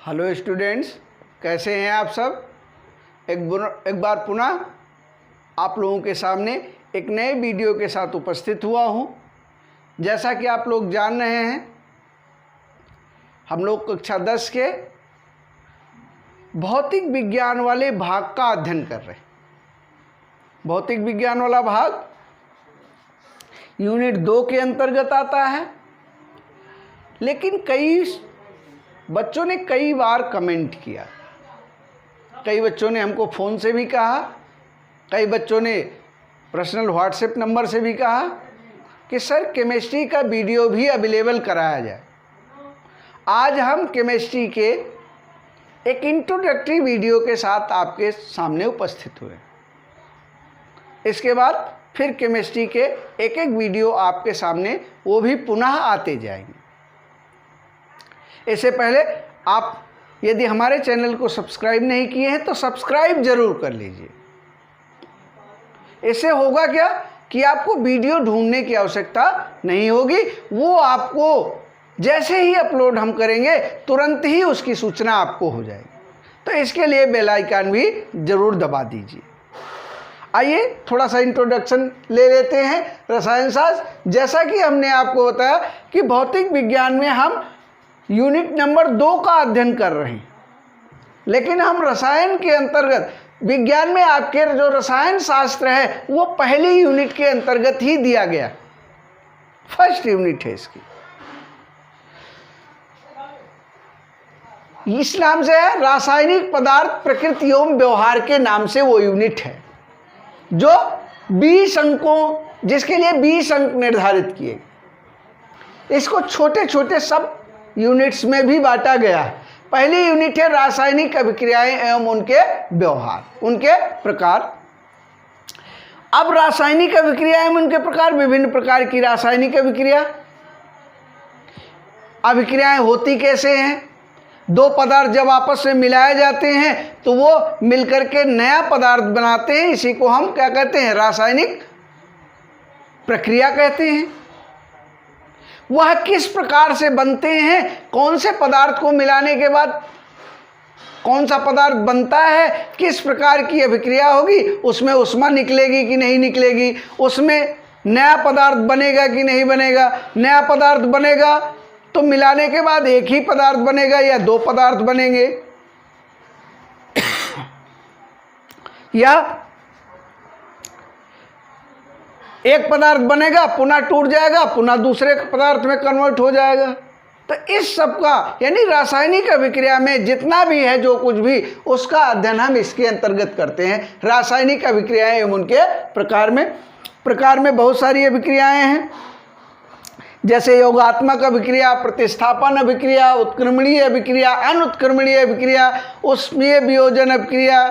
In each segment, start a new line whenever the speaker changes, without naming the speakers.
Hello students, कैसे हैं आप सब। एक बार पुनः आप लोगों के सामने एक नए वीडियो के साथ उपस्थित हुआ हूं। जैसा कि आप लोग जान रहे हैं, हम लोग कक्षा 10 के भौतिक विज्ञान वाले भाग का अध्ययन कर रहे हैं। भौतिक विज्ञान वाला भाग यूनिट 2 के अंतर्गत आता है। लेकिन कई बच्चों ने कई बार कमेंट किया, कई बच्चों ने हमको फ़ोन से भी कहा, कई बच्चों ने पर्सनल व्हाट्सएप नंबर से भी कहा कि सर केमिस्ट्री का वीडियो भी अवेलेबल कराया जाए। आज हम केमिस्ट्री के एक इंट्रोडक्टरी वीडियो के साथ आपके सामने उपस्थित हुए। इसके बाद फिर केमिस्ट्री के एक एक वीडियो आपके सामने वो भी पुनः आते जाएंगे। इससे पहले आप यदि हमारे चैनल को सब्सक्राइब नहीं किए हैं तो सब्सक्राइब जरूर कर लीजिए। इससे होगा क्या कि आपको वीडियो ढूंढने की आवश्यकता नहीं होगी, वो आपको जैसे ही अपलोड हम करेंगे तुरंत ही उसकी सूचना आपको हो जाएगी। तो इसके लिए बेल आइकन भी जरूर दबा दीजिए। आइए थोड़ा सा इंट्रोडक्शन ले लेते हैं रसायन शास्त्र। जैसा कि हमने आपको बताया कि भौतिक विज्ञान में हम यूनिट नंबर 2 का अध्ययन कर रहे हैं, लेकिन हम रसायन के अंतर्गत विज्ञान में आपके जो रसायन शास्त्र है वो पहली यूनिट के अंतर्गत ही दिया गया, फर्स्ट यूनिट है इसकी। इस नाम से है रासायनिक पदार्थ प्रकृति एवं व्यवहार के नाम से वो यूनिट है, जो 20 अंकों, जिसके लिए 20 अंक निर्धारित किए। इसको छोटे छोटे सब यूनिट्स में भी बांटा गया है। पहली यूनिट है रासायनिक अभिक्रियाएं एवं उनके व्यवहार, उनके प्रकार। अब रासायनिक अभिक्रिया एवं उनके प्रकार, विभिन्न प्रकार की रासायनिक अभिक्रियाएं होती कैसे हैं। दो पदार्थ जब आपस में मिलाए जाते हैं तो वो मिलकर के नया पदार्थ बनाते हैं, इसी को हम क्या कहते हैं, रासायनिक प्रक्रिया कहते हैं। वह किस प्रकार से बनते हैं, कौन से पदार्थ को मिलाने के बाद कौन सा पदार्थ बनता है, किस प्रकार की अभिक्रिया होगी, उसमें ऊष्मा निकलेगी कि नहीं निकलेगी, उसमें नया पदार्थ बनेगा कि नहीं बनेगा। नया पदार्थ बनेगा तो मिलाने के बाद एक ही पदार्थ बनेगा या दो पदार्थ बनेंगे, या एक पदार्थ बनेगा पुनः टूट जाएगा, पुनः दूसरे पदार्थ में कन्वर्ट हो जाएगा। तो इस सब का यानी रासायनिक अभिक्रिया में जितना भी है, जो कुछ भी, उसका अध्ययन हम इसके अंतर्गत करते हैं। रासायनिक अभिक्रियाएं एवं उनके प्रकार में बहुत सारी अभिक्रियाएं हैं, जैसे योगात्मक अभिक्रिया, प्रतिस्थापन अभिक्रिया, उत्क्रमणीय अभिक्रिया, अनुत्क्रमणीय अभिक्रिया, ऊष्मीय वियोजन अभिक्रिया,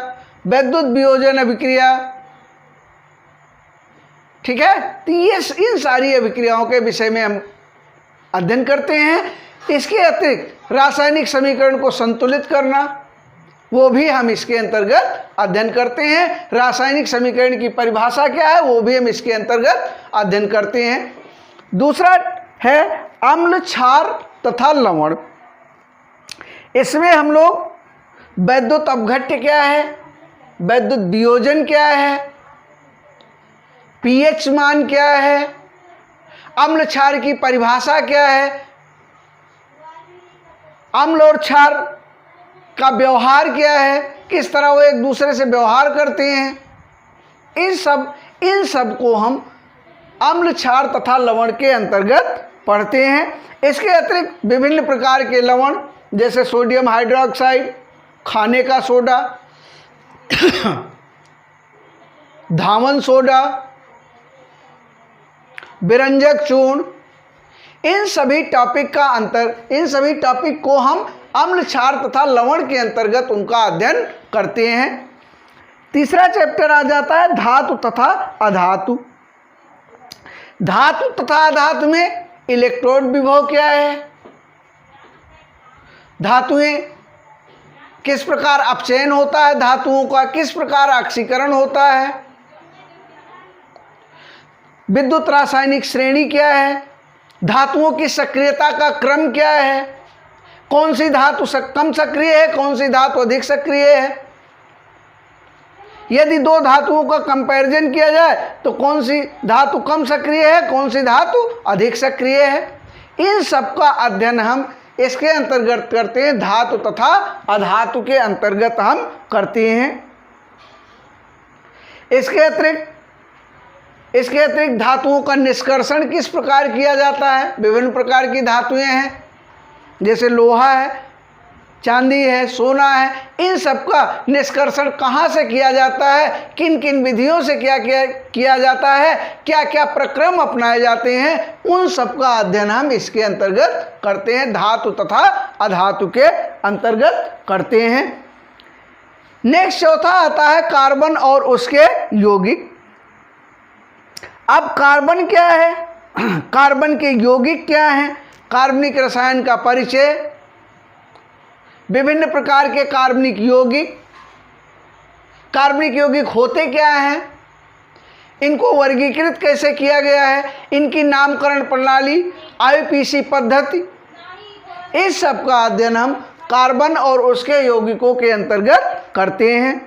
वैद्युत वियोजन अभिक्रिया। ठीक है, तो ये इन सारी अभिक्रियाओं के विषय में हम अध्ययन करते हैं। इसके अतिरिक्त रासायनिक समीकरण को संतुलित करना, वो भी हम इसके अंतर्गत अध्ययन करते हैं। रासायनिक समीकरण की परिभाषा क्या है, वो भी हम इसके अंतर्गत अध्ययन करते हैं। दूसरा है अम्ल, क्षार तथा लवण। इसमें हम लोग वैद्युत अपघट्य क्या है, वैद्युत वियोजन क्या है, पीएच मान क्या है, अम्ल क्षार की परिभाषा क्या है, अम्ल और क्षार का व्यवहार क्या है, किस तरह वो एक दूसरे से व्यवहार करते हैं, इन सब को हम अम्ल, क्षार तथा लवण के अंतर्गत पढ़ते हैं। इसके अतिरिक्त विभिन्न प्रकार के लवण, जैसे सोडियम हाइड्रोक्साइड, खाने का सोडा, धावन सोडा, विरंजक चूर्ण, इन सभी टॉपिक को हम अम्ल, क्षार तथा लवण के अंतर्गत उनका अध्ययन करते हैं। तीसरा चैप्टर आ जाता है धातु तथा अधातु। धातु तथा अधातु में इलेक्ट्रोड विभव क्या है, धातुएं किस प्रकार अपचयन होता है, धातुओं का किस प्रकार ऑक्सीकरण होता है, विद्युत रासायनिक श्रेणी क्या है, धातुओं की सक्रियता का क्रम क्या है, कौन सी धातु कम सक्रिय है, कौन सी धातु अधिक सक्रिय है। यदि दो धातुओं का कंपैरिजन किया जाए तो कौन सी धातु कम सक्रिय है, कौन सी धातु अधिक सक्रिय है। इन सब का अध्ययन हम इसके अंतर्गत करते हैं, धातु तथा अधातु के अंतर्गत हम करते हैं। इसके अतिरिक्त धातुओं का निष्कर्षण किस प्रकार किया जाता है। विभिन्न प्रकार की धातुएं हैं, जैसे लोहा है, चांदी है, सोना है। इन सब का निष्कर्षण कहाँ से किया जाता है, किन किन विधियों से क्या किया जाता है, क्या क्या प्रक्रम अपनाए जाते हैं, उन सब का अध्ययन हम इसके अंतर्गत करते हैं, धातु तथा अधातु के अंतर्गत करते हैं। नेक्स्ट चौथा आता है कार्बन और उसके यौगिक। अब कार्बन क्या है, कार्बन के यौगिक क्या हैं, कार्बनिक रसायन का परिचय, विभिन्न प्रकार के कार्बनिक यौगिक होते क्या हैं, इनको वर्गीकृत कैसे किया गया है, इनकी नामकरण प्रणाली, IUPAC पद्धति, इस सब का अध्ययन हम कार्बन और उसके यौगिकों के अंतर्गत करते हैं।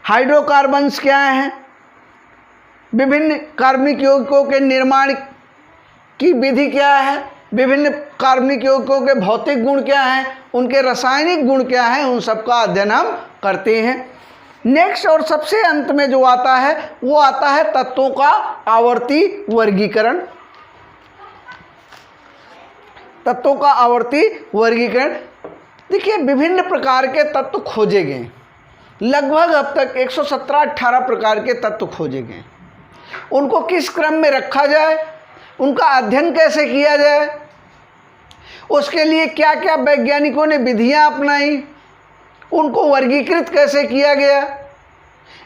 हाइड्रोकार्बन्स क्या हैं, विभिन्न कार्बनिक यौगिकों के निर्माण की विधि क्या है, विभिन्न कार्बनिक यौगिकों के भौतिक गुण क्या हैं, उनके रासायनिक गुण क्या हैं, उन सब का अध्ययन हम करते हैं। नेक्स्ट और सबसे अंत में जो आता है वो आता है तत्वों का आवर्ती वर्गीकरण। तत्वों का आवर्ती वर्गीकरण, देखिए विभिन्न प्रकार के तत्व खोजे गए, लगभग अब तक 117-18 प्रकार के तत्व खोजे गए। उनको किस क्रम में रखा जाए, उनका अध्ययन कैसे किया जाए, उसके लिए क्या क्या वैज्ञानिकों ने विधियां अपनाई, उनको वर्गीकृत कैसे किया गया,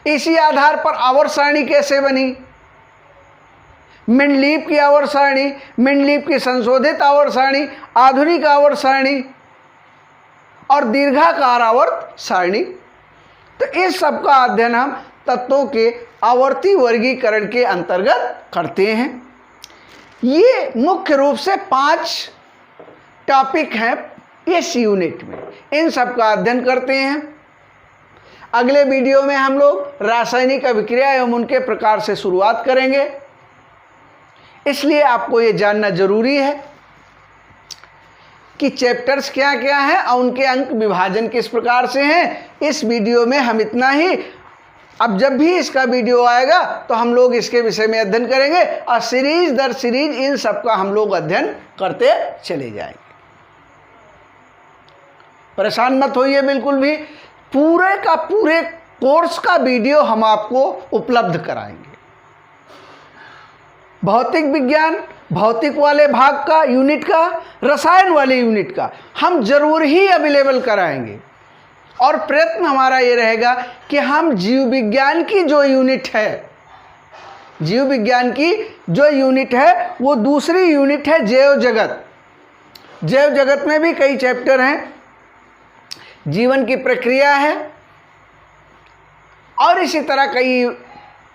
इसी आधार पर आवर्त सारणी कैसे बनी, मेंडलीव की आवर्त सारणी, मेंडलीव की संशोधित आवर्त सारणी, आधुनिक आवर्त सारणी और दीर्घाकार आवर्त सारणी। तो इस सब का अध्ययन हम तत्वों के आवर्ती वर्गीकरण के अंतर्गत करते हैं। ये मुख्य रूप से 5 टॉपिक हैं इस यूनिट में, इन सब का अध्ययन करते हैं। अगले वीडियो में हम लोग रासायनिक अभिक्रिया एवं उनके प्रकार से शुरुआत करेंगे। इसलिए आपको ये जानना जरूरी है कि चैप्टर्स क्या क्या हैं और उनके अंक विभाजन किस प्रकार से हैं। इस वीडियो में हम इतना ही, अब जब भी इसका वीडियो आएगा तो हम लोग इसके विषय में अध्ययन करेंगे और सीरीज दर सीरीज इन सब का हम लोग अध्ययन करते चले जाएंगे। परेशान मत होइए बिल्कुल भी, पूरे का पूरे कोर्स का वीडियो हम आपको उपलब्ध कराएंगे। भौतिक विज्ञान, भौतिक वाले भाग का यूनिट का, रसायन वाले यूनिट का हम जरूर ही अवेलेबल कराएंगे। और प्रयत्न हमारा ये रहेगा कि हम जीव विज्ञान की जो यूनिट है, जीव विज्ञान की जो यूनिट है वो दूसरी यूनिट है जैव जगत। जैव जगत में भी कई चैप्टर हैं, जीवन की प्रक्रिया है और इसी तरह कई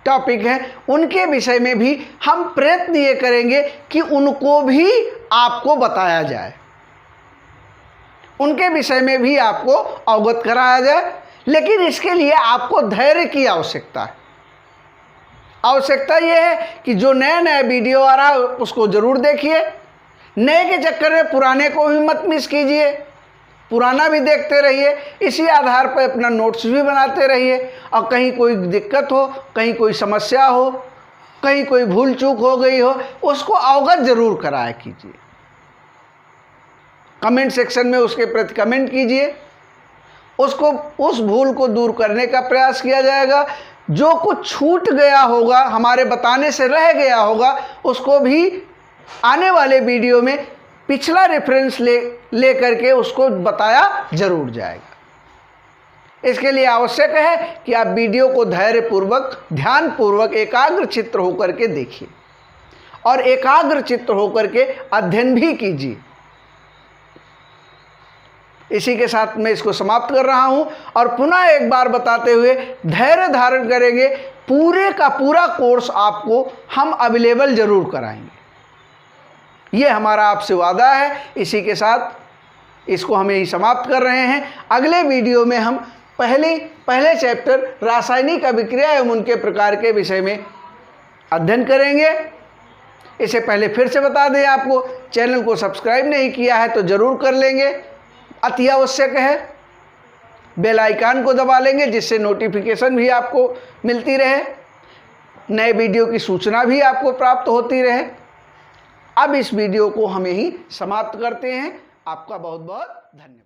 टॉपिक हैं, उनके विषय में भी हम प्रयत्न ये करेंगे कि उनको भी आपको बताया जाए, उनके विषय में भी आपको अवगत कराया जाए। लेकिन इसके लिए आपको धैर्य की आवश्यकता है। आवश्यकता यह है कि जो नया नया वीडियो आ रहा है उसको ज़रूर देखिए, नए के चक्कर में पुराने को भी मत मिस कीजिए, पुराना भी देखते रहिए, इसी आधार पर अपना नोट्स भी बनाते रहिए। और कहीं कोई दिक्कत हो, कहीं कोई समस्या हो, कहीं कोई भूल चूक हो गई हो, उसको अवगत ज़रूर कराया कीजिए। कमेंट सेक्शन में उसके प्रति कमेंट कीजिए, उसको उस भूल को दूर करने का प्रयास किया जाएगा। जो कुछ छूट गया होगा, हमारे बताने से रह गया होगा, उसको भी आने वाले वीडियो में पिछला रेफरेंस ले करके उसको बताया जरूर जाएगा। इसके लिए आवश्यक है कि आप वीडियो को धैर्यपूर्वक, ध्यानपूर्वक, एकाग्र चित्त होकर के देखिए और एकाग्र चित्त होकर के अध्ययन भी कीजिए। इसी के साथ मैं इसको समाप्त कर रहा हूं और पुनः एक बार बताते हुए धैर्य धारण करेंगे। पूरे का पूरा कोर्स आपको हम अवेलेबल जरूर कराएंगे। ये हमारा आपसे वादा है। इसी के साथ इसको हम यही समाप्त कर रहे हैं। अगले वीडियो में हम पहले चैप्टर रासायनिक अभिक्रिया एवं उनके प्रकार के विषय में अध्ययन करेंगे। इससे पहले फिर से बता दें, आपको चैनल को सब्सक्राइब नहीं किया है तो ज़रूर कर लेंगे, अति आवश्यक है। बेल आइकन को दबा लेंगे जिससे नोटिफिकेशन भी आपको मिलती रहे, नए वीडियो की सूचना भी आपको प्राप्त होती रहे। अब इस वीडियो को हम यहीं समाप्त करते हैं। आपका बहुत बहुत धन्यवाद।